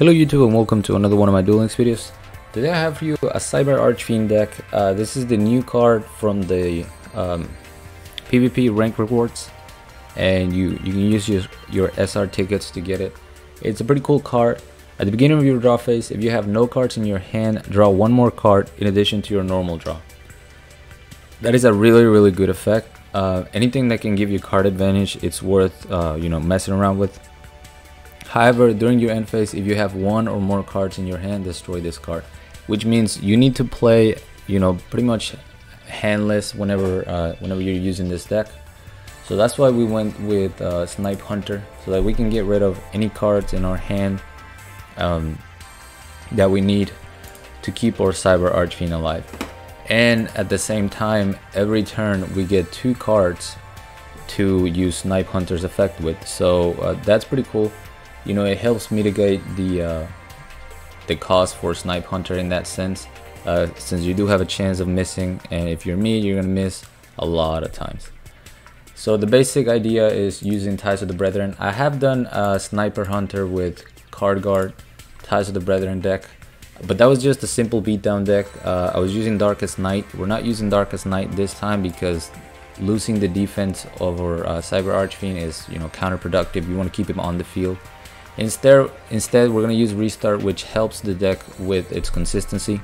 Hello YouTube and welcome to another one of my Duel Links videos. Today I have for you a Cyber Archfiend deck. This is the new card from the PvP rank rewards, and you can use your SR tickets to get it. It's a pretty cool card. At the beginning of your draw phase, if you have no cards in your hand, draw one more card in addition to your normal draw. That is a really good effect. Anything that can give you card advantage, it's worth messing around with. However, during your end phase, if you have one or more cards in your hand, destroy this card, which means you need to play, pretty much handless whenever you're using this deck. So that's why we went with Snipe Hunter, so that we can get rid of any cards in our hand that we need to keep our Cyber Archfiend alive. And at the same time, every turn we get 2 cards to use Snipe Hunter's effect with. So that's pretty cool. It helps mitigate the cost for Snipe Hunter in that sense, since you do have a chance of missing, and if you're me, you're gonna miss a lot of times. So the basic idea is using Ties of the Brethren. I have done Sniper Hunter with Card Guard, Ties of the Brethren deck, but that was just a simple beatdown deck. I was using Darkest Night. We're not using Darkest Night this time because losing the defense over Cyber Archfiend is counterproductive. You want to keep him on the field. Instead we're going to use Restart, which helps the deck with its consistency.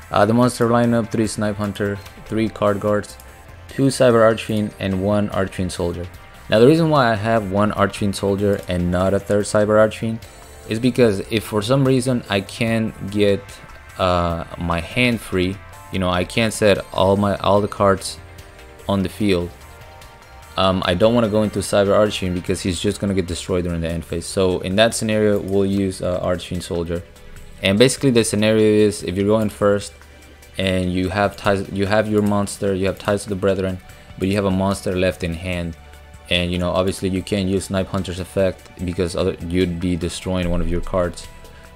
The monster lineup: 3 Snipe Hunter, 3 Card Guards, 2 Cyber Archfiend, and 1 Archfiend Soldier. Now the reason why I have 1 Archfiend Soldier and not a 3rd Cyber Archfiend is because if for some reason I can't get my hand free, I can't set all the cards on the field, I don't want to go into Cyber Archfiend because he's just going to get destroyed during the end phase. So in that scenario, we'll use Archfiend Soldier. And basically the scenario is, if you're going first and you have your monster, you have Ties of the Brethren, but you have a monster left in hand, and obviously you can't use Snipe Hunter's effect because you'd be destroying one of your cards.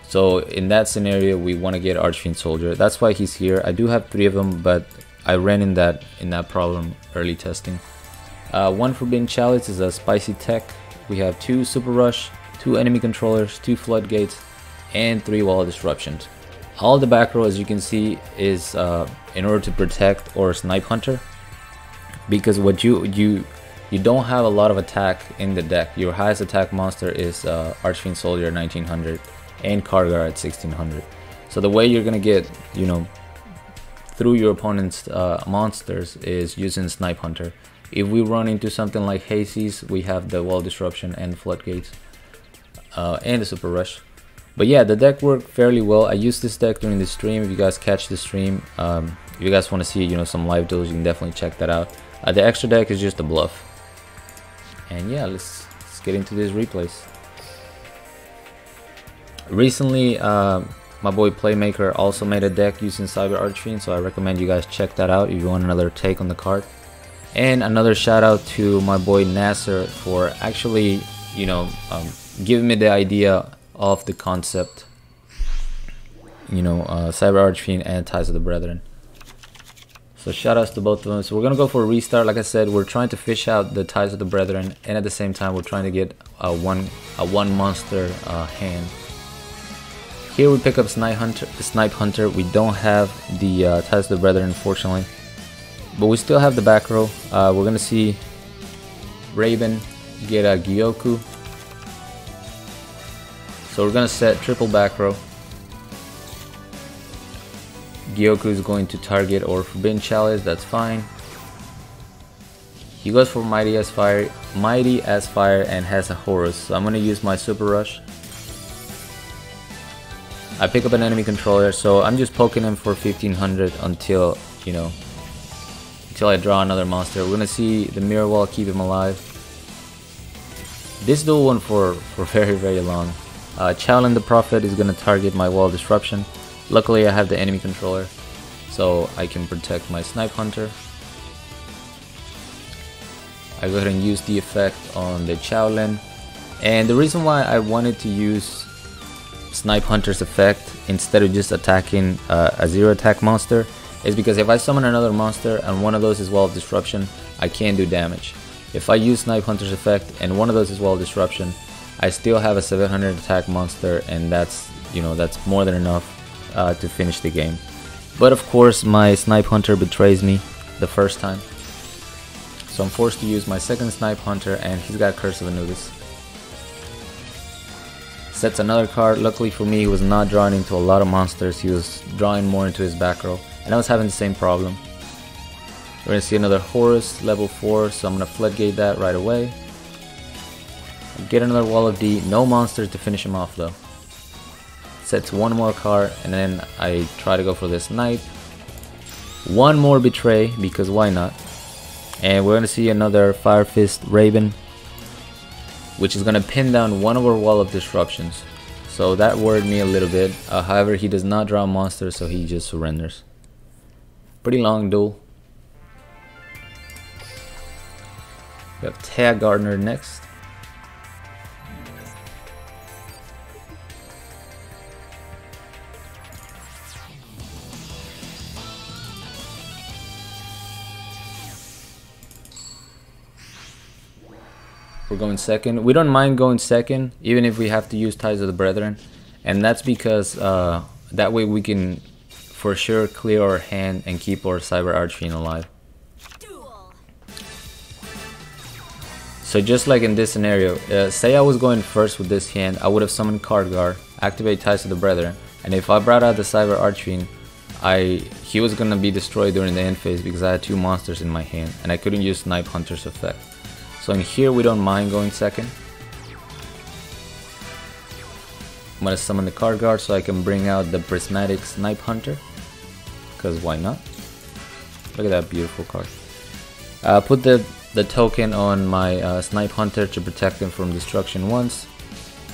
So in that scenario, we want to get Archfiend Soldier. That's why he's here. I do have 3 of them, but I ran in that problem early testing. 1 Forbidden Chalice is a spicy tech. We have 2 Super Rush, 2 enemy controllers, 2 floodgates, and 3 wall disruptions. All the back row, as you can see, is in order to protect or Snipe Hunter, because what you don't have a lot of attack in the deck. Your highest attack monster is Archfiend Soldier 1900 and Card Guard at 1600. So the way you're gonna get through your opponent's monsters is using Snipe Hunter. If we run into something like Hazy's, we have the wall disruption and floodgates and the Super Rush. But yeah, the deck worked fairly well. I used this deck during the stream. If you guys catch the stream, if you guys want to see some live duels, you can definitely check that out. The extra deck is just a bluff. And yeah, let's get into these replays. Recently, my boy Playmaker also made a deck using Cyber Archfiend, so I recommend you guys check that out if you want another take on the card. And another shout out to my boy Nasser for actually, giving me the idea of the concept, Cyber Archfiend and Ties of the Brethren. So shout outs to both of them. So we're gonna go for a restart. Like I said, we're trying to fish out the Ties of the Brethren, and at the same time we're trying to get a one monster hand. Here we pick up Snipe Hunter. We don't have the Ties of the Brethren, unfortunately, but we still have the back row. We're gonna see Raven get a Gyoku, so we're gonna set triple back row. Gyoku is going to target or Forbidden Chalice. That's fine. He goes for Mighty as Fire, and has a Horus. So I'm gonna use my Super Rush. I pick up an enemy controller, so I'm just poking him for 1500 until until I draw another monster. We're gonna see the Mirror Wall keep him alive. This duel went for very long. Shaolin the Prophet is gonna target my wall disruption. Luckily I have the enemy controller, so I can protect my Snipe Hunter. I go ahead and use the effect on the Shaolin, and the reason why I wanted to use Snipe Hunter's effect instead of just attacking a 0 attack monster is because if I summon another monster and one of those is wall disruption, I can't do damage. If I use Snipe Hunter's effect and one of those is wall disruption, I still have a 700 attack monster, and that's, you know, that's more than enough to finish the game. But of course my snipe hunter betrays me the first time, so I'm forced to use my second snipe hunter, and he's got Curse of Anubis. Sets another card. Luckily for me, he was not drawing into a lot of monsters, he was drawing more into his back row, and I was having the same problem. We're gonna see another Horus level 4, so I'm gonna floodgate that right away. Get another Wall of D, no monsters to finish him off though. Sets one more card, and then I try to go for this Knight. One more Betray, because why not? And we're gonna see another Fire Fist Raven, which is gonna pin down one of our Wall of Disruptions. So that worried me a little bit. However, he does not draw monsters, so he just surrenders. Pretty long duel. We have Tag Gardener next. We're going second. We don't mind going second, even if we have to use Ties of the Brethren, and that's because that way we can for sure clear our hand and keep our Cyber Archfiend alive. Duel. So just like in this scenario, say I was going first with this hand, I would have summoned Card Guard, activate Ties of the Brethren, and if I brought out the Cyber Archfiend, he was gonna be destroyed during the end phase because I had two monsters in my hand and I couldn't use Snipe Hunter's effect. So in here we don't mind going second. I'm gonna summon the Card Guard so I can bring out the Prismatic Snipe Hunter, because why not? Look at that beautiful card. Put the token on my Snipe Hunter to protect him from destruction once.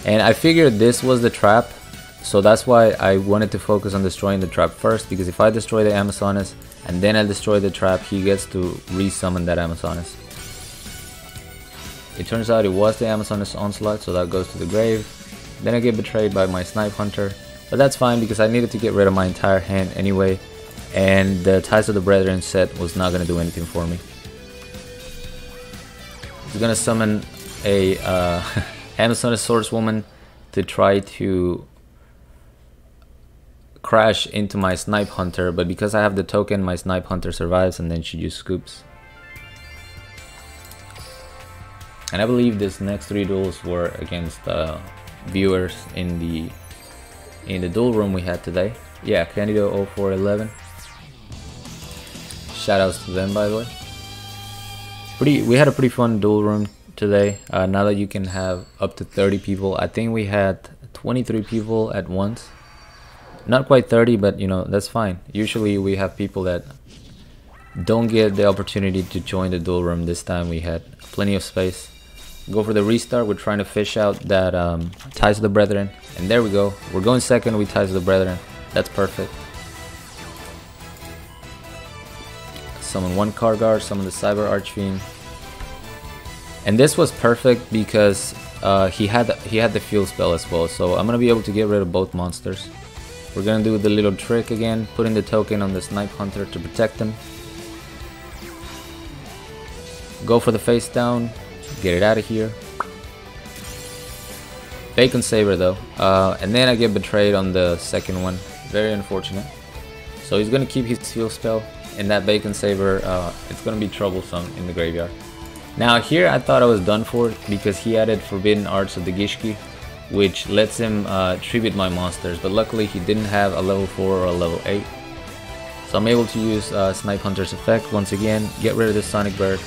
And I figured this was the trap, so that's why I wanted to focus on destroying the trap first, because if I destroy the Amazoness and then I destroy the trap, he gets to resummon that Amazoness. It turns out it was the Amazoness Onslaught, so that goes to the grave. Then I get betrayed by my Snipe Hunter, but that's fine because I needed to get rid of my entire hand anyway, and the Ties of the Brethren set was not going to do anything for me. He's going to summon a Amazoness Swordswoman to try to crash into my Snipe Hunter, but because I have the token, my Snipe Hunter survives and then she just scoops. And I believe this next three duels were against viewers in the duel room we had today. Yeah, Candido 0411. Shoutouts to them, by the way. We had a pretty fun duel room today. Now that you can have up to 30 people, I think we had 23 people at once. Not quite 30, but you know, that's fine. Usually we have people that don't get the opportunity to join the duel room. This time we had plenty of space. Go for the restart. We're trying to fish out that Ties of the Brethren, and there we go. We're going second with Ties of the Brethren. That's perfect. Summon one Card Guard, summon the Cyber Archfiend, and this was perfect because he had the field spell as well. So I'm gonna be able to get rid of both monsters. We're gonna do the little trick again, putting the token on the Snipe Hunter to protect him. Go for the face down. Get it out of here. Bacon Saber though, and then I get betrayed on the second one. Very unfortunate. So he's gonna keep his field spell, and that Bacon Saber, it's gonna be troublesome in the graveyard. Now here I thought I was done for because he added Forbidden Arts of the Gishki, which lets him tribute my monsters, but luckily he didn't have a level 4 or a level 8. So I'm able to use Snipe Hunter's effect once again, get rid of the Sonic Bird.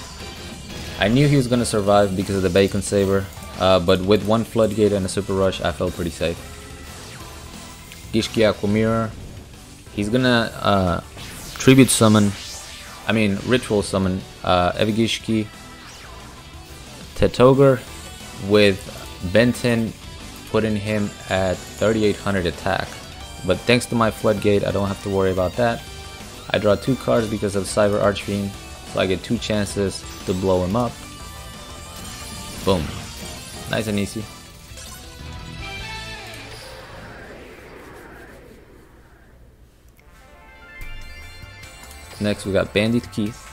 I knew he was going to survive because of the Bacon Saber, but with one Floodgate and a Super Rush, I felt pretty safe. Gishki Aqua Mirror. He's going to Ritual Summon Evigishki Tetoger with Benton, putting him at 3800 attack. But thanks to my Floodgate, I don't have to worry about that. I draw two cards because of Cyber Archfiend, so I get two chances to blow him up. Boom. Nice and easy. Next we got Bandit Keith.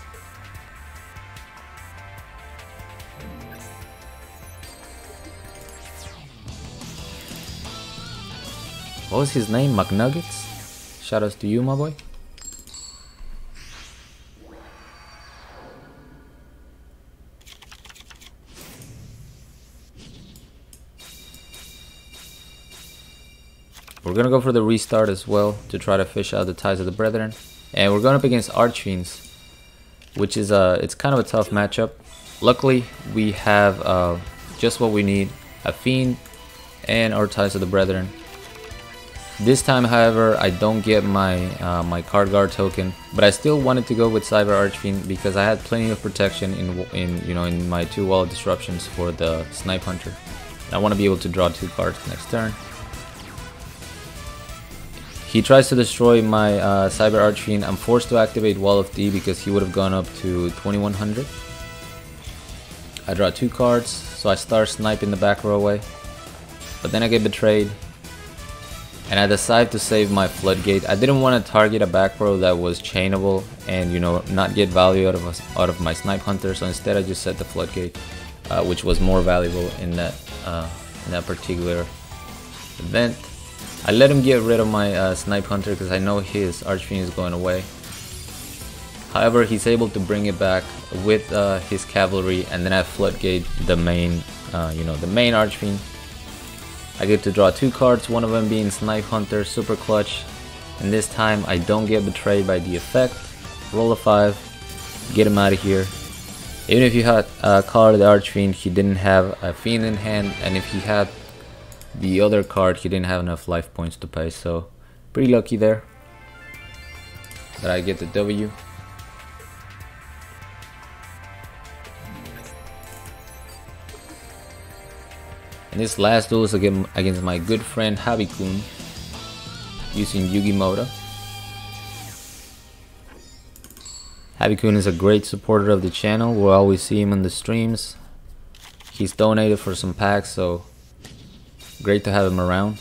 What was his name? McNuggets? Shoutouts to you, my boy. We're gonna go for the restart as well to try to fish out the Ties of the Brethren. And we're going up against Archfiends, which is it's kind of a tough matchup. Luckily, we have just what we need, a Fiend and our Ties of the Brethren. This time, however, I don't get my my card guard token, but I still wanted to go with Cyber Archfiend because I had plenty of protection in my 2 wall disruptions for the Snipe Hunter. I want to be able to draw 2 cards next turn. He tries to destroy my Cyber Archfiend. I'm forced to activate Wall of D because he would have gone up to 2100. I draw 2 cards, so I start sniping the back row away. But then I get betrayed. And I decide to save my Floodgate. I didn't want to target a back row that was chainable and not get value out of my Snipe Hunter. So instead I just set the Floodgate, which was more valuable in that particular event. I let him get rid of my Snipe Hunter because I know his Archfiend is going away. However, he's able to bring it back with his cavalry, and then I Floodgate the main, the main Archfiend. I get to draw 2 cards, one of them being Snipe Hunter, super clutch. And this time I don't get betrayed by the effect. Roll a 5, get him out of here. Even if you had card the Archfiend, he didn't have a Fiend in hand, and if he had the other card, he didn't have enough life points to pay, so pretty lucky there that I get the W. And this last duel is against my good friend Habikun using Yugi Moda. Habikun is a great supporter of the channel. We'll always see him on the streams. He's donated for some packs, so great to have him around.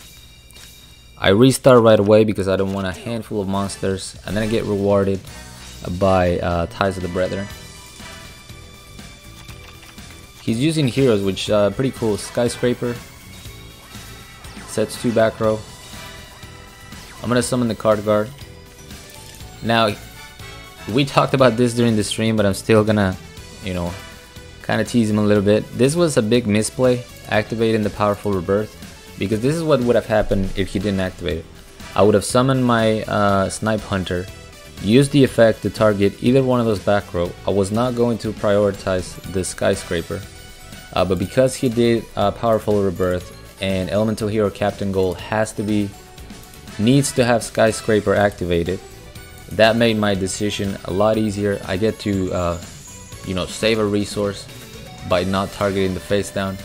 I restart right away because I don't want a handful of monsters, and then I get rewarded by Ties of the Brethren. He's using heroes, which pretty cool. Skyscraper sets 2 back row. I'm gonna summon the card guard. Now, we talked about this during the stream, but I'm still gonna, kind of tease him a little bit. This was a big misplay, activating the powerful rebirth, because this is what would have happened if he didn't activate it. I would have summoned my Snipe Hunter, used the effect to target either one of those back row. I was not going to prioritize the Skyscraper, but because he did powerful rebirth, and Elemental Hero Captain Gold needs to have Skyscraper activated, that made my decision a lot easier. I get to save a resource by not targeting the face down,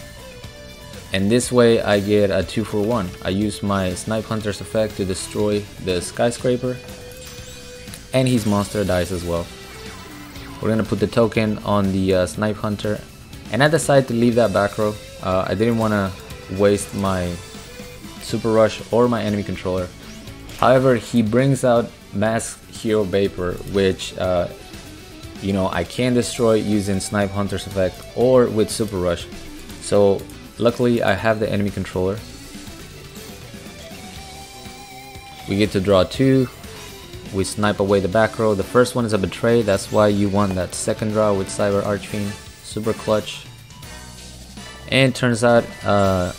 and this way I get a 2-for-1. I use my Snipe Hunter's effect to destroy the Skyscraper, and his monster dies as well. We're gonna put the token on the Snipe Hunter, and I decided to leave that back row. I didn't want to waste my Super Rush or my enemy controller. However, he brings out Mass Hero Vapor, which I can destroy using Snipe Hunter's effect or with Super Rush. So luckily I have the enemy controller. We get to draw 2. We snipe away the back row. The first one is a betray, that's why you want that second draw with Cyber Archfiend. Super clutch. And turns out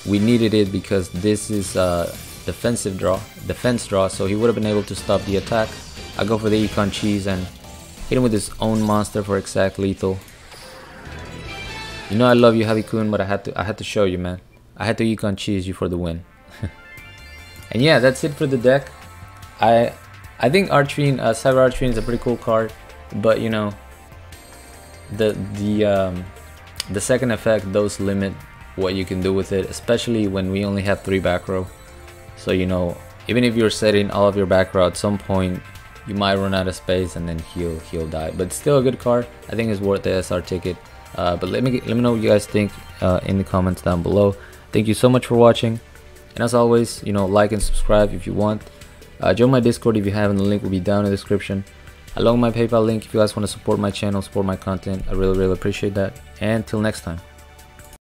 we needed it because this is defense draw, so he would have been able to stop the attack. I go for the Econ Cheese and hit him with his own monster for exact lethal. I love you, Habikun, but I had to show you, man. I had to Econ Cheese you for the win. And yeah, that's it for the deck. I think Archfiend, Cyber Archfiend is a pretty cool card, but the second effect does limit what you can do with it, especially when we only have 3 back row. So even if you're setting all of your back row, at some point you might run out of space and then he'll die. But still a good card. I think it's worth the SR ticket. But let me know what you guys think in the comments down below. Thank you so much for watching, and as always, like and subscribe if you want. Join my Discord if you haven't. The link will be down in the description, along with my PayPal link if you guys want to support my channel, support my content. I really appreciate that. And till next time.